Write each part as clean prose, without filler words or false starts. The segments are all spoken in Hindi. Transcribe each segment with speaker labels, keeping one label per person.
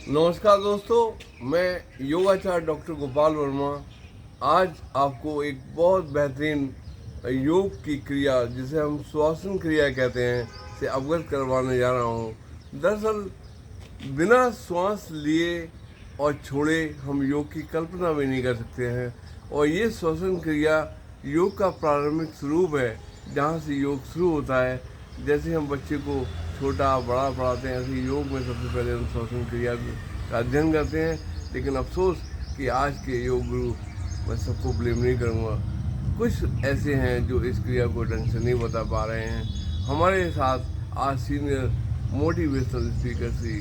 Speaker 1: नमस्कार दोस्तों, मैं योगाचार्य डॉक्टर गोपाल वर्मा आज आपको एक बहुत बेहतरीन योग की क्रिया जिसे हम श्वसन क्रिया कहते हैं से अवगत करवाने जा रहा हूँ। दरअसल बिना श्वास लिए और छोड़े हम योग की कल्पना भी नहीं कर सकते हैं और ये श्वसन क्रिया योग का प्रारंभिक स्वरूप है जहाँ से योग शुरू होता है। जैसे हम बच्चे को छोटा बड़ा पढ़ाते हैं, ऐसे योग में सबसे पहले हम श्वसन क्रिया का अध्ययन करते हैं। लेकिन अफसोस कि आज के योग गुरु, मैं सबको ब्लेम नहीं करूँगा, कुछ ऐसे हैं जो इस क्रिया को ढंग से नहीं बता पा रहे हैं। हमारे साथ आज senior motivational speaker Shri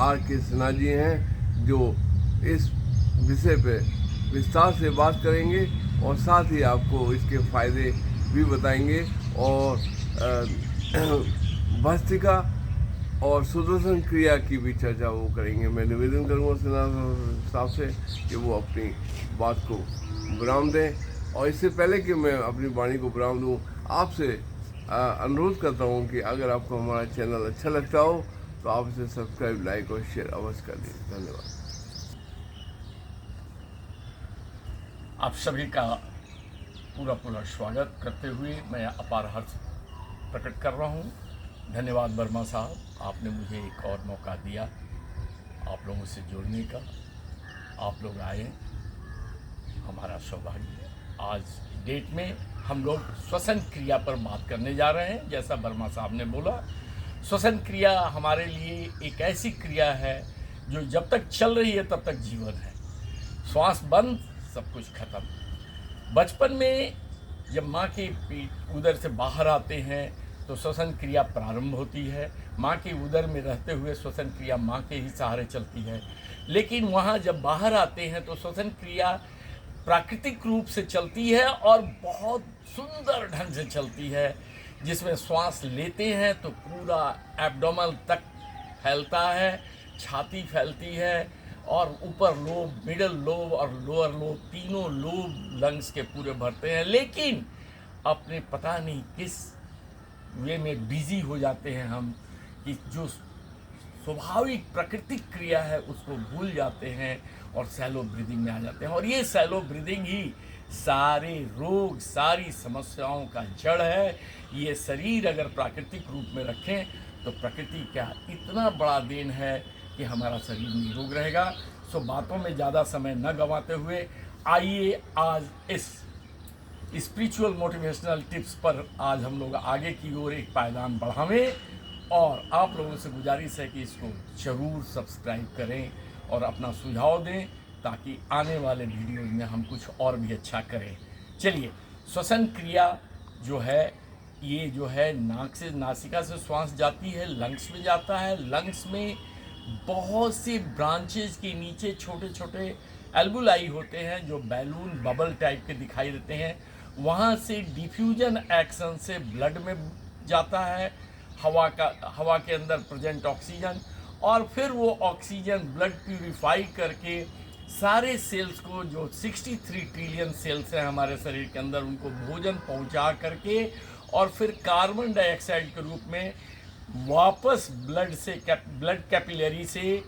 Speaker 1: R.K. Sinha ji हैं जो इस विषय पे विस्तार से बात करेंगे और साथ ही आपको इसके फायदे भी बताएंगे और भस्त्रिका और सुदर्शन क्रिया की भी चर्चा वो करेंगे। मैं निवेदन करूँगा सिन्हा साहब से कि वो अपनी बात को विराम दें। और इससे पहले कि मैं अपनी वाणी को विराम दूँ, आपसे अनुरोध करता हूँ कि अगर आपको हमारा चैनल अच्छा लगता हो तो आप इसे सब्सक्राइब, लाइक और शेयर अवश्य कर दीजिए। धन्यवाद।
Speaker 2: आप सभी का पूरा स्वागत करते हुए मैं अपार हर्ष प्रकट कर रहा हूँ। धन्यवाद वर्मा साहब, आपने मुझे एक और मौका दिया आप लोगों से जुड़ने का। आप लोग आए, हमारा सौभाग्य है। आज डेट में हम लोग श्वसन क्रिया पर बात करने जा रहे हैं। जैसा वर्मा साहब ने बोला, श्वसन क्रिया हमारे लिए एक ऐसी क्रिया है जो जब तक चल रही है तब तक जीवन है। श्वास बंद, सब कुछ खत्म। बचपन में जब माँ के पेट उदर से बाहर आते हैं तो श्वसन क्रिया प्रारंभ होती है। माँ के उदर में रहते हुए श्वसन क्रिया माँ के ही सहारे चलती है। लेकिन वहाँ जब बाहर आते हैं तो श्वसन क्रिया प्राकृतिक रूप से चलती है और बहुत सुंदर ढंग से चलती है, जिसमें श्वास लेते हैं तो पूरा एब्डोमन तक फैलता है, छाती फैलती है और ऊपर लोब, मिडल लोब और लोअर लोब, तीनों लोब लंग्स के पूरे भरते हैं। लेकिन अपने पता नहीं किस वे में बिजी हो जाते हैं हम कि जो स्वाभाविक प्राकृतिक क्रिया है उसको भूल जाते हैं और सैलो ब्रीदिंग में आ जाते हैं। और ये सैलो ब्रीदिंग ही सारे रोग, सारी समस्याओं का जड़ है। ये शरीर अगर प्राकृतिक रूप में रखें तो प्रकृति का इतना बड़ा देन है कि हमारा शरीर निरोग रहेगा। सो बातों में ज़्यादा समय न गंवाते हुए आइए आज इस स्पिरिचुअल मोटिवेशनल टिप्स पर आज हम लोग आगे की ओर एक पायदान बढ़ावें। और आप लोगों से गुजारिश है कि इसको ज़रूर सब्सक्राइब करें और अपना सुझाव दें ताकि आने वाले वीडियो में हम कुछ और भी अच्छा करें। चलिए, श्वसन क्रिया जो है, ये जो है नाक से, नासिका से श्वास जाती है, लंग्स में जाता है। लंग्स में बहुत सी ब्रांचेज के नीचे छोटे छोटे एल्बुलाई होते हैं जो बैलून बबल टाइप के दिखाई देते हैं। वहाँ से डिफ्यूजन एक्शन से ब्लड में जाता है, हवा के अंदर प्रेजेंट ऑक्सीजन, और फिर वो ऑक्सीजन ब्लड प्यूरिफाई करके सारे सेल्स को, जो 63 ट्रिलियन सेल्स हैं हमारे शरीर के अंदर, उनको भोजन पहुंचा करके और फिर कार्बन डाइऑक्साइड के रूप में वापस ब्लड कैपिलरी से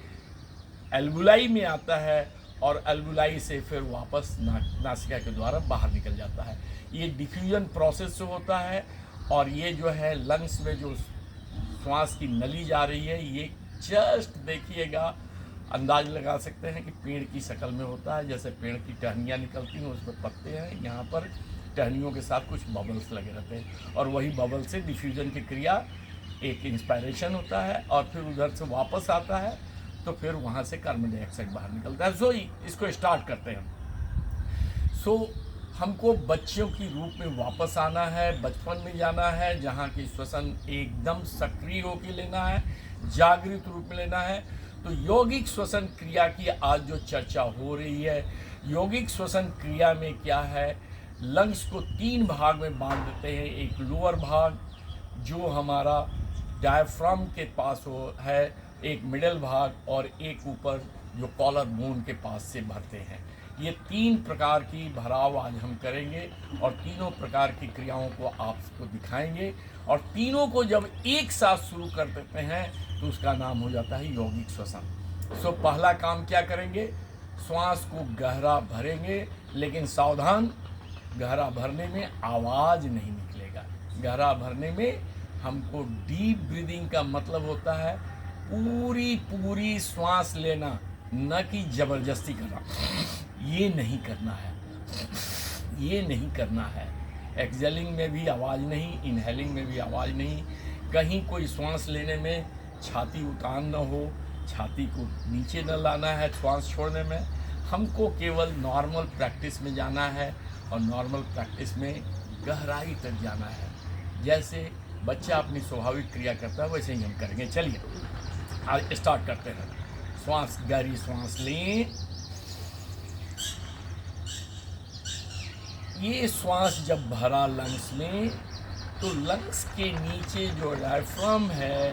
Speaker 2: एल्बुलाई में आता है और एल्बुलाई से फिर वापस नासिका के द्वारा बाहर निकल जाता है। ये डिफ्यूजन प्रोसेस से होता है। और ये जो है लंग्स में जो श्वास की नली जा रही है, ये जस्ट देखिएगा, अंदाज लगा सकते हैं कि पेड़ की शक्ल में होता है। जैसे पेड़ की टहनियाँ निकलती हैं, उसमें पत्ते हैं, यहाँ पर टहनियों के साथ कुछ बबल्स लगे रहते हैं और वही बबल से डिफ्यूजन की क्रिया, एक इंस्पायरेशन होता है और फिर उधर से वापस आता है तो फिर वहाँ से कार्बन डाइऑक्साइड बाहर निकलता है। सो इसको स्टार्ट करते हैं। सो हमको बच्चों की रूप में वापस आना है, बचपन में जाना है जहाँ की श्वसन एकदम सक्रिय होकर लेना है, जागृत रूप में लेना है। तो यौगिक श्वसन क्रिया की आज जो चर्चा हो रही है, यौगिक श्वसन क्रिया में क्या है, लंग्स को 3 भाग में बांट देते हैं। एक लोअर भाग जो हमारा डायफ्राम के पास है, एक मिडिल भाग और एक ऊपर जो कॉलर बोन के पास से भरते हैं। ये 3 प्रकार की भराव आज हम करेंगे और तीनों प्रकार की क्रियाओं को आपको दिखाएंगे। और तीनों को जब एक साथ शुरू कर देते हैं तो उसका नाम हो जाता है यौगिक श्वसन। सो पहला काम क्या करेंगे, श्वास को गहरा भरेंगे, लेकिन सावधान, गहरा भरने में आवाज़ नहीं निकलेगा। गहरा भरने में हमको डीप ब्रीदिंग का मतलब होता है पूरी पूरी श्वास लेना, न कि जबरदस्ती करना। ये नहीं करना है, ये नहीं करना है। एक्सहेलिंग में भी आवाज़ नहीं, इनहेलिंग में भी आवाज़ नहीं। कहीं कोई श्वास लेने में छाती उतान न हो, छाती को नीचे न लाना है श्वास छोड़ने में। हमको केवल नॉर्मल प्रैक्टिस में जाना है, और नॉर्मल प्रैक्टिस में गहराई तक जाना है। जैसे बच्चा अपनी स्वाभाविक क्रिया करता है वैसे ही हम करेंगे। चलिए आज स्टार्ट करते हैं। श्वास, गहरी श्वास लें। ये श्वास जब भरा लंग्स में, तो लंग्स के नीचे जो डायफ्राम है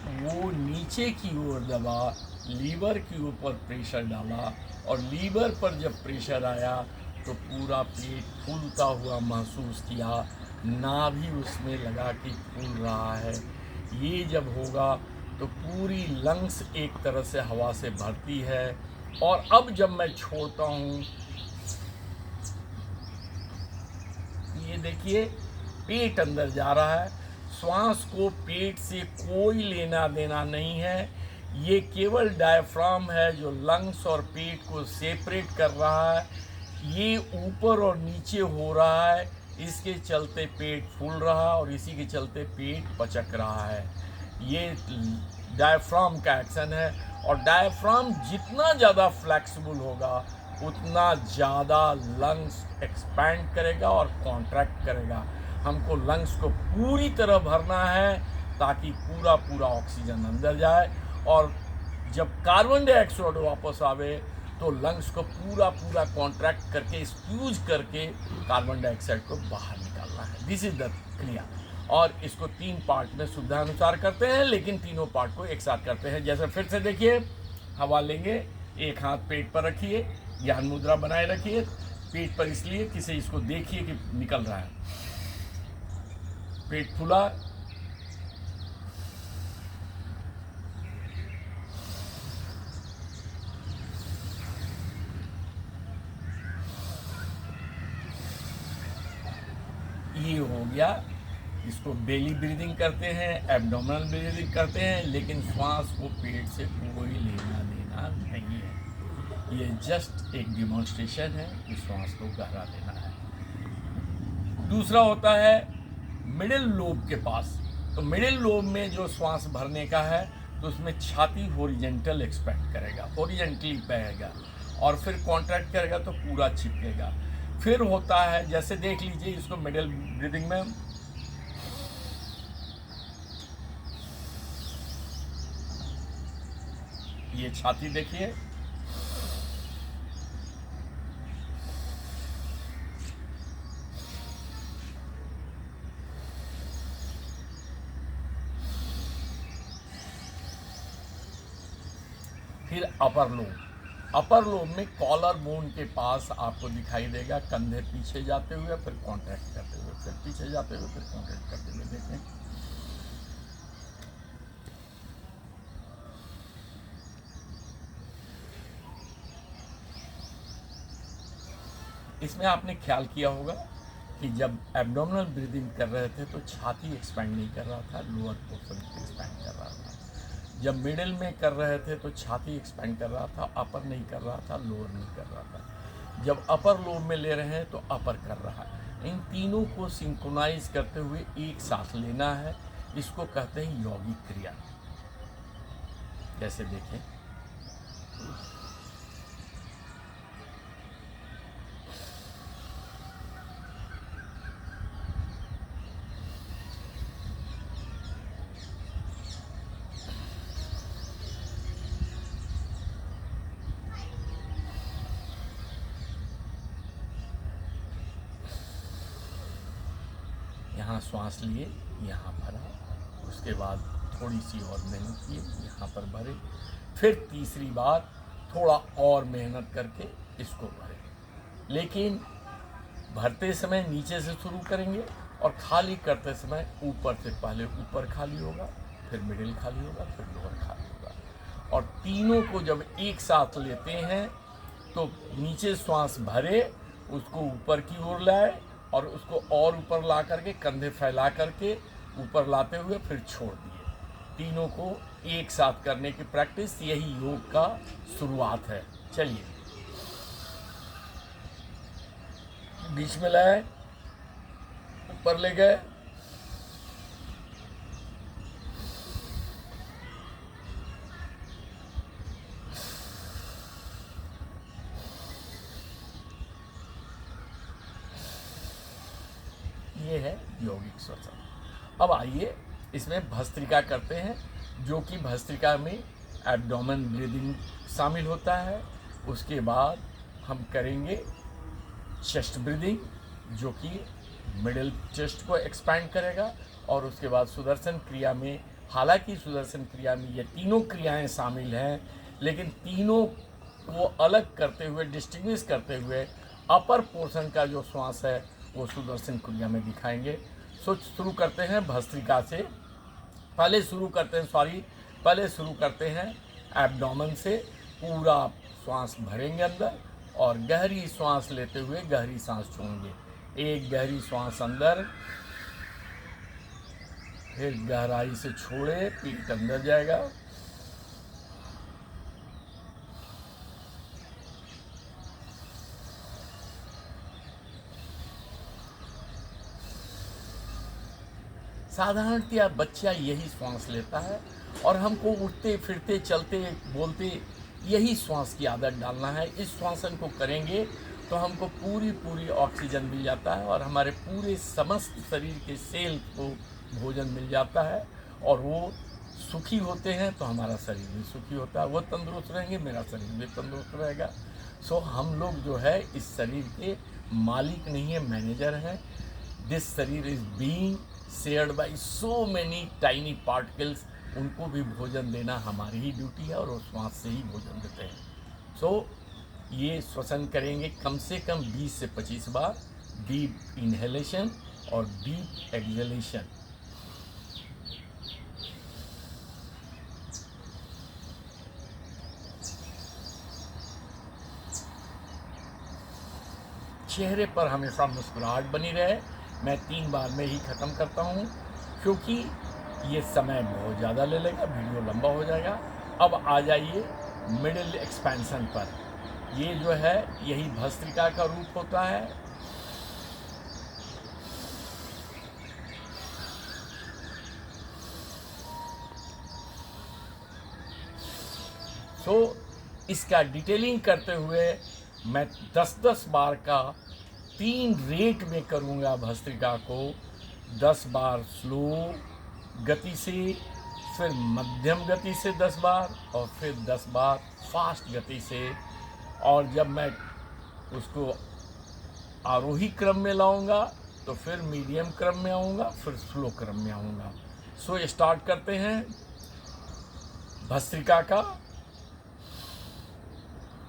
Speaker 2: वो नीचे की ओर दबा, लीवर के ऊपर प्रेशर डाला, और लीवर पर जब प्रेशर आया तो पूरा पेट फूलता हुआ महसूस किया, नाभि उसमें लगा कि फूल रहा है। ये जब होगा तो पूरी लंग्स एक तरह से हवा से भरती है। और अब जब मैं छोड़ता हूँ, ये देखिए पेट अंदर जा रहा है। श्वास को पेट से कोई लेना देना नहीं है, ये केवल डायफ्राम है जो लंग्स और पेट को सेपरेट कर रहा है। ये ऊपर और नीचे हो रहा है, इसके चलते पेट फूल रहा और इसी के चलते पेट पचक रहा है। ये डायफ्राम का एक्शन है, और डायफ्राम जितना ज़्यादा फ्लेक्सिबल होगा उतना ज़्यादा लंग्स एक्सपैंड करेगा और कॉन्ट्रैक्ट करेगा। हमको लंग्स को पूरी तरह भरना है ताकि पूरा पूरा ऑक्सीजन अंदर जाए, और जब कार्बन डाइऑक्साइड वापस आवे तो लंग्स को पूरा पूरा कॉन्ट्रैक्ट करके, स्क्यूज करके कार्बन डाइऑक्साइड को बाहर निकालना है। दिस इज द क्रिया। और इसको 3 पार्ट में सुविधा अनुसार करते हैं, लेकिन तीनों पार्ट को एक साथ करते हैं। जैसे फिर से देखिए, हवा लेंगे, एक हाथ पेट पर रखिए, ज्ञान मुद्रा बनाए रखिए। पेट पर इसलिए कि से इसको देखिए कि निकल रहा है, पेट फूला, ये हो गया। इसको बेली ब्रीदिंग करते हैं, एब्डोमिनल ब्रीदिंग करते हैं, लेकिन श्वास को पेट से कोई लेना देना नहीं है। ये जस्ट एक डिमॉन्स्ट्रेशन है कि श्वास को गहरा लेना है। दूसरा होता है मिडिल लोब के पास। तो मिडिल लोब में जो श्वास भरने का है, तो उसमें छाती हॉरिजॉन्टल एक्सपेंड करेगा, हॉरिजॉन्टली बहेगा, और फिर कॉन्ट्रैक्ट करेगा तो पूरा चिपकेगा। फिर होता है, जैसे देख लीजिए इसको मिडिल ब्रीदिंग में, ये छाती देखिए, फिर अपर लोब। अपर लोब में कॉलर बोन के पास आपको दिखाई देगा कंधे पीछे जाते हुए, फिर कॉन्ट्रैक्ट करते हुए, फिर पीछे जाते हुए, फिर कॉन्ट्रैक्ट करते हुए। देखें, इसमें आपने ख्याल किया होगा कि जब एब्डोमिनल ब्रीदिंग कर रहे थे तो छाती एक्सपैंड नहीं कर रहा था, लोअर पोर्शन एक्सपैंड कर रहा था। जब मिडिल में कर रहे थे तो छाती एक्सपैंड कर रहा था, अपर नहीं कर रहा था, लोअर नहीं कर रहा था। जब अपर लोब में ले रहे हैं तो अपर कर रहा है। इन तीनों को सिंक्रोनाइज करते हुए एक साथ लेना है। इसको कहते हैं यौगिक क्रिया। जैसे देखें, यहाँ श्वास लिए, यहाँ भरा, उसके बाद थोड़ी सी और मेहनत किए, यहाँ पर भरे, फिर तीसरी बार थोड़ा और मेहनत करके इसको भरे। लेकिन भरते समय नीचे से शुरू करेंगे, और खाली करते समय ऊपर से, पहले ऊपर खाली होगा, फिर मिडिल खाली होगा, फिर लोअर खाली होगा। और और तीनों को जब एक साथ लेते हैं तो नीचे श्वास भरे, उसको ऊपर की ओर लाए और उसको और ऊपर ला करके कंधे फैला करके ऊपर लाते हुए फिर छोड़ दिए। तीनों को एक साथ करने की प्रैक्टिस, यही योग का शुरुआत है। चलिए, बीच में लाए, ऊपर ले गए, ये है यौगिक श्वसन। अब आइए इसमें भस्त्रिका करते हैं, जो कि भस्त्रिका में एब्डोमेन ब्रीदिंग शामिल होता है। उसके बाद हम करेंगे चेस्ट ब्रीदिंग, जो कि मिडिल चेस्ट को एक्सपैंड करेगा। और उसके बाद सुदर्शन क्रिया में, हालांकि सुदर्शन क्रिया में ये तीनों क्रियाएं शामिल हैं, लेकिन तीनों को अलग करते हुए, डिस्टिंग्विश करते हुए अपर पोर्शन का जो श्वास है वो सुदर्शन क्रिया में दिखाएंगे। सो शुरू करते हैं भस्त्रिका से। पहले शुरू करते हैं एब्डोमेन से। पूरा श्वास भरेंगे अंदर और गहरी श्वास लेते हुए गहरी सांस छोड़ेंगे। एक गहरी श्वास अंदर, फिर गहराई से छोड़े, पीठ अंदर जाएगा। साधारणतया बच्चा यही श्वास लेता है और हमको उठते फिरते चलते बोलते यही श्वास की आदत डालना है। इस श्वासन को करेंगे तो हमको पूरी ऑक्सीजन मिल जाता है और हमारे पूरे समस्त शरीर के सेल को भोजन मिल जाता है और वो सुखी होते हैं तो हमारा शरीर भी सुखी होता है। वो तंदुरुस्त रहेंगे, मेरा शरीर भी तंदुरुस्त रहेगा। सो हम लोग जो है इस शरीर के मालिक नहीं है, मैनेजर हैं। दिस शरीर is being shared by so many tiny particles. उनको भी भोजन देना हमारी ही ड्यूटी है और वो श्वास से ही भोजन देते हैं। सो ये श्वसन करेंगे कम से कम 20 से 25 बार, डीप इनहेलेशन और डीप एक्सहेलेशन। चेहरे पर हमेशा मुस्कुराहट बनी रहे। मैं 3 बार में ही ख़त्म करता हूँ, क्योंकि ये समय बहुत ज़्यादा ले लेगा, वीडियो लंबा हो जाएगा। अब आ जाइए मिडिल एक्सपेंशन पर। ये जो है यही भस्त्रिका का रूप होता है। सो इसका डिटेलिंग करते हुए मैं 10-10 बार का 3 रेट में करूँगा भस्त्रिका को। 10 बार स्लो गति से, फिर मध्यम गति से 10 बार और फिर 10 बार फास्ट गति से। और जब मैं उसको आरोही क्रम में लाऊंगा तो फिर मीडियम क्रम में आऊँगा, फिर स्लो क्रम में आऊँगा। सो स्टार्ट करते हैं भस्त्रिका का।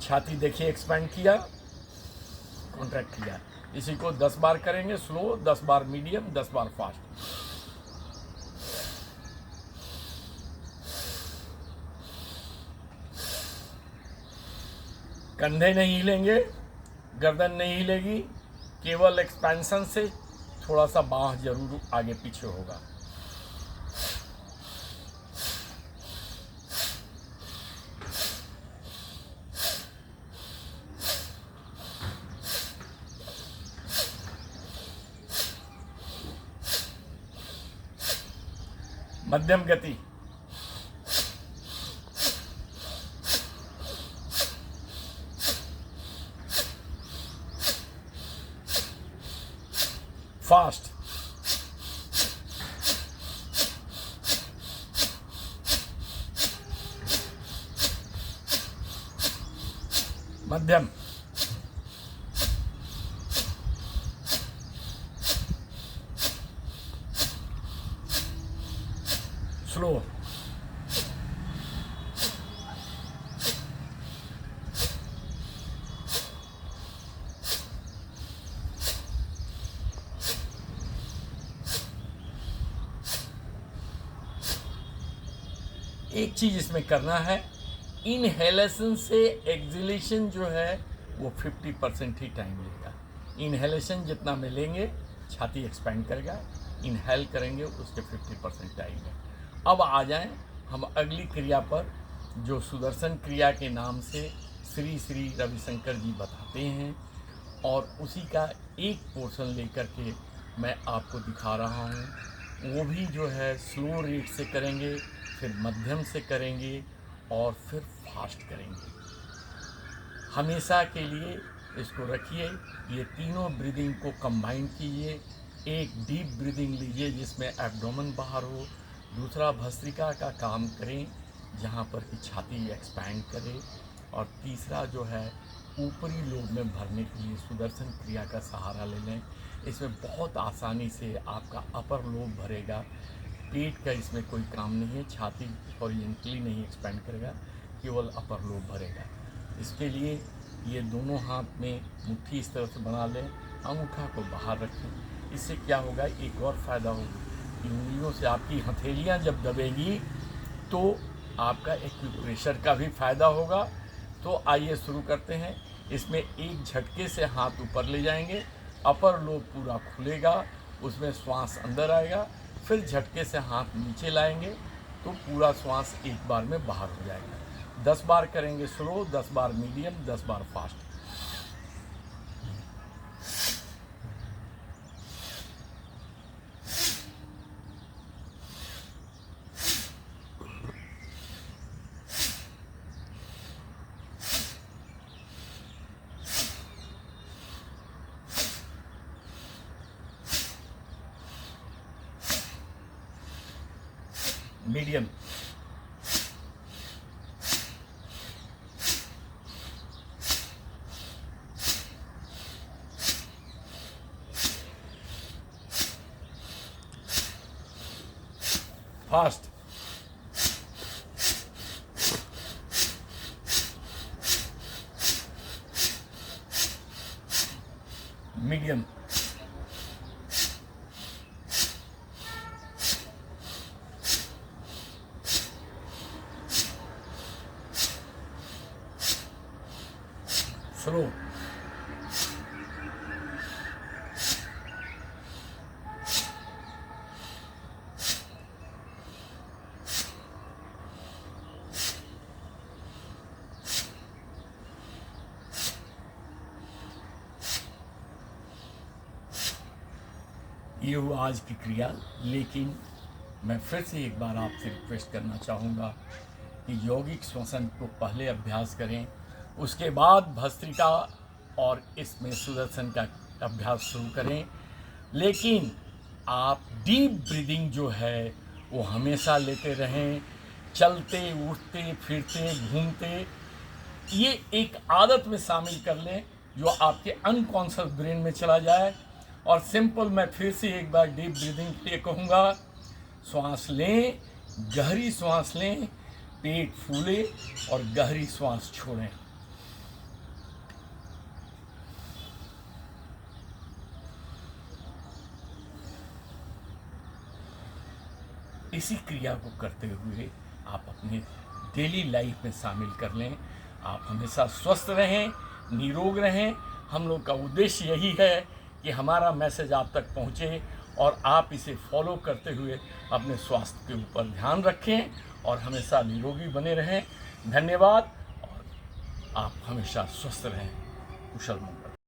Speaker 2: छाती देखिए एक्सपैंड किया, कॉन्ट्रैक्ट किया। इसी को 10 बार करेंगे स्लो, 10 बार मीडियम, 10 बार फास्ट। कंधे नहीं हिलेंगे, गर्दन नहीं हिलेगी, केवल एक्सपेंशन से थोड़ा सा बाँह जरूर आगे पीछे होगा। मध्यम गति, फास्ट, मध्यम, स्लो। एक चीज़ इसमें करना है, इनहेलेशन से एक्सहेलेशन जो है वो 50% ही टाइम लेगा। इनहेलेशन जितना में लेंगे छाती एक्सपेंड करेगा, इनहेल करेंगे उसके 50% टाइम है। अब आ जाएं हम अगली क्रिया पर, जो सुदर्शन क्रिया के नाम से श्री श्री रविशंकर जी बताते हैं, और उसी का एक पोर्शन लेकर के मैं आपको दिखा रहा हूँ। वो भी जो है स्लो रेट से करेंगे, फिर मध्यम से करेंगे और फिर फास्ट करेंगे। हमेशा के लिए इसको रखिए, ये तीनों ब्रीदिंग को कंबाइन कीजिए। एक डीप ब्रीदिंग लीजिए जिसमें एब्डोमेन बाहर हो, दूसरा भस्त्रिका का काम करें जहाँ पर कि छाती एक्सपैंड करे, और तीसरा जो है ऊपरी लोब में भरने के लिए सुदर्शन क्रिया का सहारा ले लें। इसमें बहुत आसानी से आपका अपर लोब भरेगा, पेट का इसमें कोई काम नहीं है, छाती ओरिएंटली नहीं एक्सपेंड करेगा, केवल अपर लोब भरेगा। इसके लिए ये दोनों हाथ में मुट्ठी इस तरह से बना लें, अंगूठा को बाहर रखें। इससे क्या होगा, एक और फ़ायदा होगा कि उंगलियों से आपकी हथेलियाँ जब दबेंगी तो आपका एक्यूप्रेशर का भी फ़ायदा होगा। तो आइए शुरू करते हैं। इसमें एक झटके से हाथ ऊपर ले जाएंगे, अपर लोब पूरा खुलेगा, उसमें श्वास अंदर आएगा, फिर झटके से हाथ नीचे लाएंगे तो पूरा श्वास एक बार में बाहर हो जाएगा। 10 बार करेंगे स्लो, 10 बार मीडियम, 10 बार fast. Medium, fast, medium, slow, ये हुआ आज की क्रिया। लेकिन मैं फिर से एक बार आपसे रिक्वेस्ट करना चाहूँगा कि यौगिक श्वसन को पहले अभ्यास करें, उसके बाद भस्त्रिका और इसमें सुदर्शन का अभ्यास शुरू करें। लेकिन आप डीप ब्रीदिंग जो है वो हमेशा लेते रहें, चलते उठते फिरते घूमते। ये एक आदत में शामिल कर लें जो आपके अनकॉन्शियस ब्रेन में चला जाए। और सिंपल मैं फिर से एक बार डीप ब्रीदिंग के लिए कहूँगा, श्वास लें, गहरी श्वास लें, पेट फूले और गहरी श्वास छोड़ें। इसी क्रिया को करते हुए आप अपने डेली लाइफ में शामिल कर लें। आप हमेशा स्वस्थ रहें, निरोग रहें। हम लोग का उद्देश्य यही है कि हमारा मैसेज आप तक पहुँचे और आप इसे फॉलो करते हुए अपने स्वास्थ्य के ऊपर ध्यान रखें और हमेशा निरोगी बने रहें। धन्यवाद, और आप हमेशा स्वस्थ रहें। कुशल मंगल।